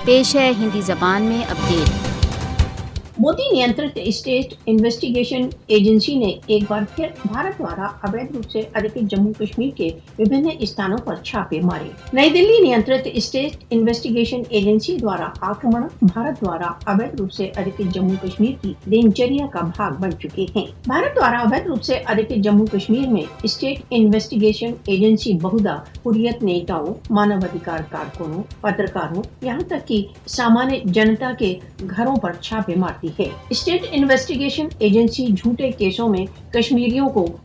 پیش ہے ہندی زبان میں اپڈیٹ۔ مودی نینترت اسٹیٹ انویسٹیگیشن ایجنسی نے ایک بار پھر بھارت دوارا اویدھ روپ سے ادھکت جموں کشمیر کے وبھن استھانوں پر چھاپے مارے۔ نئی دلی نینترت اسٹیٹ انویسٹیگیشن ایجنسی دوارا آکرمن بھارت دوارا اویدھ روپ سے ادھکت جموں کشمیر کی دنچریا کا بھاگ بن چکے ہیں۔ بھارت دوارا اویدھ روپ سے ادھکت جموں کشمیر میں اسٹیٹ انویسٹیگیشن ایجنسی بہدا حریت نیتاؤں، مانو ادھکار کارکنوں، پترکاروں، یہاں تک کہ سامانیہ جنتا کے گھروں پر چھاپے مارتی ہے۔ اسٹیٹ انویسٹیگیشن ایجنسی جھوٹے کیسوں میں کشمیریوں کو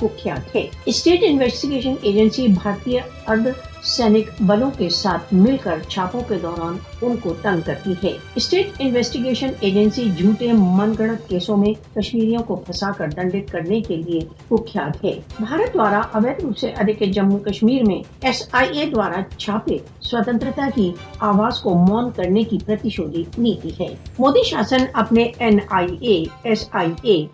کخیات ہے۔ اسٹیٹ انویسٹیگیشن ایجنسی بھارتیہ ارد سینک بلوں کے ساتھ مل کر چھاپوں کے دوران ان کو تنگ کرتی ہے۔ اسٹیٹ انویسٹیگیشن ایجنسی جھوٹے من گڑت کیسوں میں کشمیریوں کو پھنسا کر دنڈت کرنے کے لیے کخیات ہے۔ بھارت دوارا اویدھ روپ سے ادھکت جموں کشمیر میں SIA دوارا چھاپے سوتنترتا کی آواز کو مون کرنے کی پرتیشودھی نیتی ہے۔ مودی شاسن اپنے NIA، SIA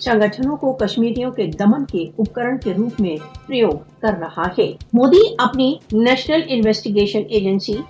سنگھنوں کو کشمیریوں کے دمن کے اپکرن کے روپ میں پریوگ کر رہا ہے۔ مودی اپنی national investigation agency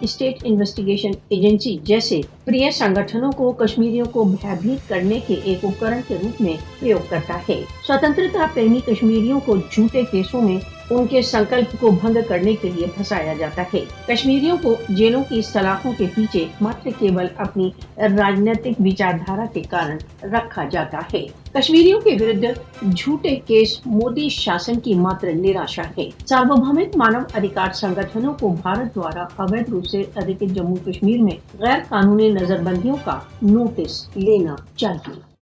state investigation agency جیسے پریہ سنگھنوں کو کشمیریوں کو بھیبھیت کرنے کے ایک اپکرن کے روپ میں پریوگ کرتا ہے۔ سوتنترتا پریمی کشمیریوں کو جھوٹے کیسوں میں ان کے سنکلپ کو بھنگ کرنے کے لیے پھنسایا جاتا ہے۔ کشمیریوں کو جیلوں کی سلاخوں کے پیچھے ماتر کیول اپنی راجنیتک وچاردھارا کے کارن رکھا جاتا ہے۔ کشمیریوں کے ورد جھوٹے کیس مودی شاسن کی ماتر نراشا ہے۔ ساروبھومک مانو ادھکار سنگھنوں کو بھارت دوارا اویدھ روپ سے ادھکت جموں کشمیر میں غیر قانونی نظر بندیوں کا نوٹس لینا چاہیے۔